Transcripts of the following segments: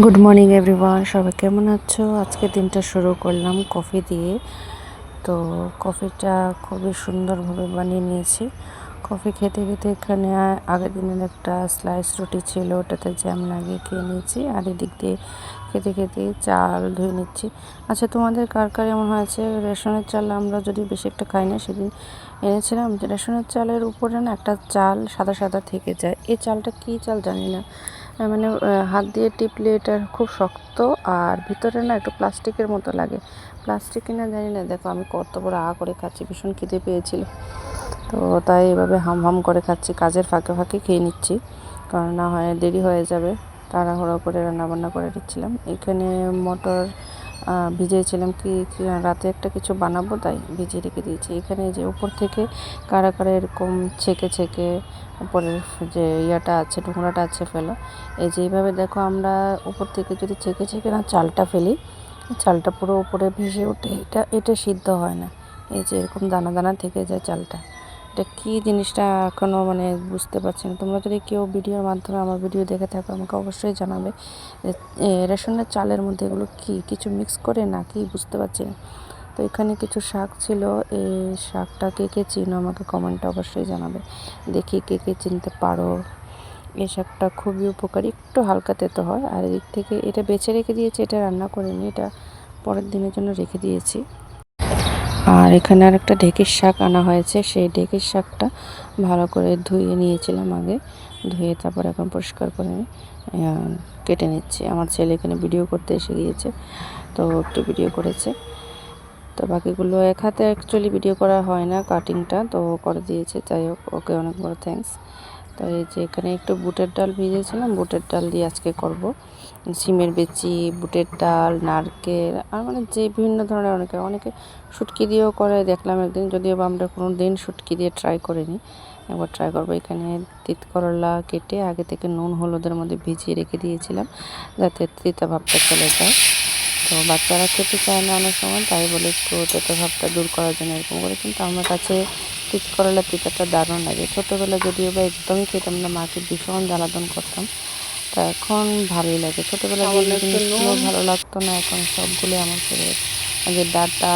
Good morning everyone, সবাই কেমন আছো? আজকে দিনটা শুরু করলাম কফি দিয়ে। তো কফিটা খুবই সুন্দরভাবে বানিয়ে নিয়েছি। কফি খেতে খেতে এখানে আগের দিনের একটা স্লাইস রুটি ছিল, ওটাতে জ্যাম লাগিয়ে খেয়ে নিয়েছি। আর এদিক দিয়ে খেতে খেতে চাল ধুয়ে নিচ্ছি। আচ্ছা, তোমাদের কার কার এমন হয়েছে রেশনের চাল আমরা যদি বেশি একটা খাই না? সেদিন এনেছিলাম যে রেশনের চালের উপরে না একটা চাল সাদা সাদা থেকে যায়। এই চালটা কী চাল জানি না, মানে হাত দিয়ে টিপলে এটা খুব শক্ত আর ভিতরে না একটু প্লাস্টিকের মতো লাগে। প্লাস্টিক কিনা জানি না। দেখো আমি কত বড় করে খাচ্ছি, ভীষণ খিদে পেয়েছিল, তো তাই এভাবে হাম হাম করে খাচ্ছি। কাজের ফাঁকে ফাঁকে খেয়ে নিচ্ছি, কারণ না হয় দেরি হয়ে যাবে। তাড়াহুড়ো করে রান্নাবান্না করে দিচ্ছিলাম। এখানে মটর ভিজিয়েছিলাম, কি রাতে একটা কিছু বানাবো, তাই ভিজিয়ে রেখে দিয়েছি। এখানে যে উপর থেকে কারা কারা এরকম ছেঁকে ছেঁকে উপরের যে ইয়াটা আছে, নোংরাটা আছে ফেলা। এই যে এইভাবে দেখো, আমরা উপর থেকে যদি ছেঁকে ছেঁকে না চালটা ফেলি, চালটা পুরো উপরে ভেসে ওঠে। এটা সিদ্ধ হয় না। এই যে এরকম দানা দানা থেকে যায় চালটা। এটা কী জিনিসটা এখনও মানে বুঝতে পারছি না। তোমরা যদি কেউ ভিডিওর মাধ্যমে আমার ভিডিও দেখে থাকো, আমাকে অবশ্যই জানাবে রেশনের চালের মধ্যে এগুলো কী কিছু মিক্স করে না কি, বুঝতে পারছি না। তো এখানে কিছু শাক ছিল, এই শাকটা কে কে চিনো আমাকে কমেন্টে অবশ্যই জানাবে। দেখি কে কে চিনতে পারো। এই শাকটা খুবই উপকারী, একটু হালকা তেতো হয়। আর এদিক থেকে এটা বেছে রেখে দিয়েছি, এটা রান্না করিনি, এটা পরের দিনের জন্য রেখে দিয়েছি। আর এখানে আর একটা ঢেঁকির শাক আনা হয়েছে, সেই ঢেঁকির শাকটা ভালো করে ধুয়ে নিয়েছিলাম আগে। ধুয়ে তারপর এখন পরিষ্কার করে কেটে নিচ্ছি। আমার ছেলে এখানে ভিডিও করতে এসে গিয়েছে, তো একটু ভিডিও করেছে। তো বাকিগুলো এক হাতে অ্যাকচুয়ালি ভিডিও করা হয় না, কাটিংটা তো করে দিয়েছে। যাই হোক, ওকে অনেক বড় থ্যাঙ্কস। তো এই যে এখানে একটু বুটের ডাল ভিজিয়েছিলাম, বুটের ডাল দিয়ে আজকে করব। সিমের বিচি, বুটের ডাল, নারকেল, আর মানে যে বিভিন্ন ধরনের অনেকে শুটকি দিয়েও করে দেখলাম একদিন, যদিও বা আমরা কোনো দিন শুটকি দিয়ে ট্রাই করিনি, একবার ট্রাই করবো। এখানে তিত করলা কেটে আগে থেকে নুন হলুদের মধ্যে ভিজিয়ে রেখে দিয়েছিলাম, যাতে তিতা ভাবটা চলে যায়। তো বাচ্চারা খেতে চায় না অনেক সময়, তাই বলে একটু তেতো ভাবটা দূর করার জন্য এরকম করে। কিন্তু আমার কাছে তিত করলা তিতাটা দারুণ লাগে। ছোটোবেলা যদিও বা একদমই খেতাম না, মাকে ভীষণ জ্বালাতন করতাম, তা এখন ভালোই লাগে। ছোটোবেলা যে জিনিসগুলো ভালো লাগতো না, এখন সবগুলো আমার ফেভারিট। আগে ডাঁটা,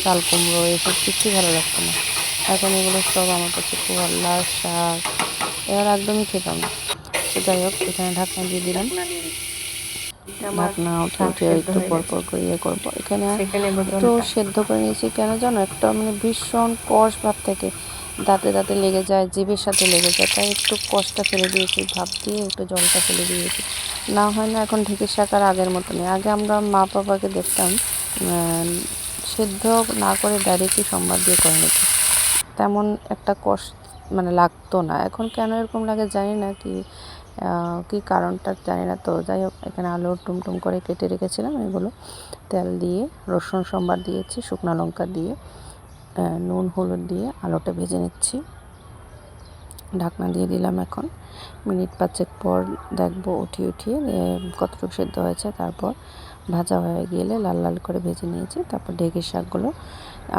চাল কুমড়ো, এসব কিছুই ভালো লাগতো না। এখন এগুলো সব আমার কাছে খুব ভালো। লাল শাক এবার একদমই খেতাম না। তো যাই হোক, এখানে ঢাকনা দিয়ে দিলাম। ঢাকনা উঠে উঠে একটু পর পর করে ইয়ে করবো। এখানে একটু সেদ্ধ করে নিয়েছি, কেন জানো, একটা মানে ভীষণ কষ ভাব থেকে দাঁতে দাঁতে লেগে যায়, জিভের সাথে লেগে যায়, তাই একটু কষটা ফেলে দিয়েছি, ভাপ দিয়ে একটু জলটা ফেলে দিয়েছি। না হয় না এখন ঢেঁকির শাক আর আগের মতো নেই। আগে আমরা মা বাবাকে দেখতাম সেদ্ধ না করে ডাইরেক্টলি সম্বাদ দিয়ে করে নিত, তেমন একটা কষ মানে লাগতো না। এখন কেন এরকম লাগে জানি না, কি কারণটা জানি না। তো যাই হোক, এখানে আলু টুমটুম করে কেটে রেখেছিলাম, এগুলো তেল দিয়ে রসুন সম্বার দিয়েছি, শুকনো লঙ্কা দিয়ে নুন হলুদ দিয়ে আলুটা ভেজে নিচ্ছি। ঢাকনা দিয়ে দিলাম। এখন মিনিট 5 পর দেখবো উঠিয়ে কতটুকু সেদ্ধ হয়েছে। তারপর ভাজা হয়ে গেলে লাল লাল করে ভেজে নিয়েছি। তারপর ঢেঁকির শাকগুলো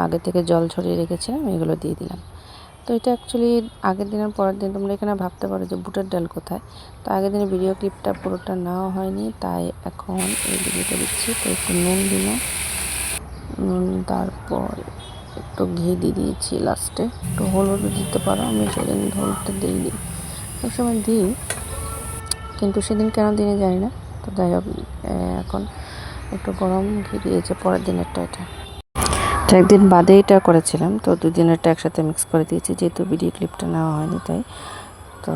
আগে থেকে জল ঝরিয়ে রেখেছিলাম, এগুলো দিয়ে দিলাম। তো এটা অ্যাকচুয়ালি আগের দিনের পরের দিন। তোমরা এখানে ভাবতে পারো যে বুটের ডাল কোথায়, তো আগের দিনের ভিডিও ক্লিপটা পুরোটা নেওয়া হয়নি, তাই এখন এই ভিডিওটা দিচ্ছি। তো একটু নুন দিলাম, নুন, তারপর একটু ঘি দিয়ে দিয়েছি, লাস্টে একটু হলুদও দিতে পারো। আমি সেদিন হলুদটা দিইনি, সবসময় দিই, কিন্তু সেদিন কেন দিনে জানি না। তো যাই হোক, এখন একটু গরম ঘি দিয়েছে পরের দিনেরটা। এটা একদিন বাদে এটা করেছিলাম, তো দুদিনেরটা একসাথে মিক্স করে দিয়েছি, যেহেতু ভিডিও ক্লিপটা নেওয়া হয়নি তাই। তো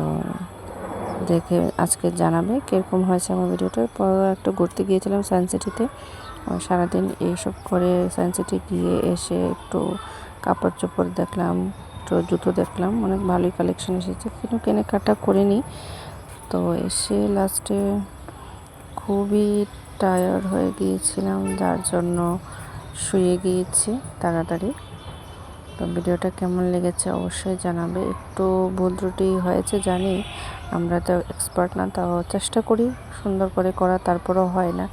দেখে আজকে জানাবে কীরকম হয়েছে আমার ভিডিওটা। পর একটু ঘুরতে গিয়েছিলাম সায়েন্স সিটিতে, সারাদিন এইসব করে সায়েন্স সিটি গিয়ে এসে একটু কাপড় চোপড় দেখলাম, একটু জুতো দেখলাম, অনেক ভালোই কালেকশন এসেছে, কিন্তু কেনাকাটা করিনি। তো এসে লাস্টে খুবই টায়ার্ড হয়ে গিয়েছিলাম, যার জন্য শুয়ে গিয়েছি তাড়াতাড়ি। তো ভিডিওটা কেমন লেগেছে অবশ্যই জানাবে। একটু ভুল ত্রুটি হয়েছে জানি, আমরা তো এক্সপার্ট না, তাও চেষ্টা করি সুন্দর করে করা, তারপরেও হয় না।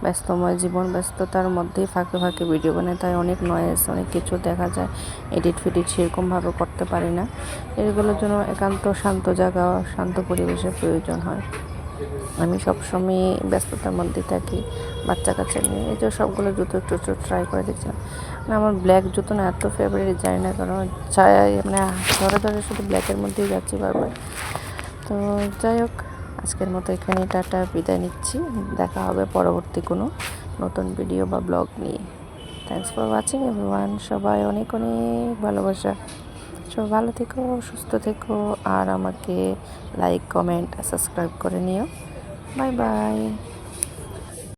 ব্যস্তময় জীবন, ব্যস্ততার মধ্যেই ফাঁকে ফাঁকে ভিডিও বানাই, তাই অনেক নয়েজ, অনেক কিছু দেখা যায়, এডিট ফিডিট সেরকমভাবে করতে পারি না। এগুলোর জন্য একান্ত শান্ত জায়গা, শান্ত পরিবেশের প্রয়োজন হয়। আমি সবসময় ব্যস্ততার মধ্যে থাকি বাচ্চা কাচ্চা নিয়ে। এই যে সবগুলো জুতো একটু একটু ট্রাই করে দেখছিলাম। মানে আমার ব্ল্যাক জুতো না এত ফেভারিট, জানি না কারণ মানে ধরে ধরে শুধু ব্ল্যাকের মধ্যেই যাচ্ছি বারবার। তো যাই হোক, আজকের মতো এখানে টাটা, বিদায় নিচ্ছি। দেখা হবে পরবর্তী কোনো নতুন ভিডিও বা ব্লগ নিয়ে। Thanks for watching everyone. সবাই অনেক অনেক ভালোবাসা। সবাই ভালো থেকো, সুস্থ থেকো, আর আমাকে লাইক, কমেন্ট, সাবস্ক্রাইব করে নিও। Bye bye.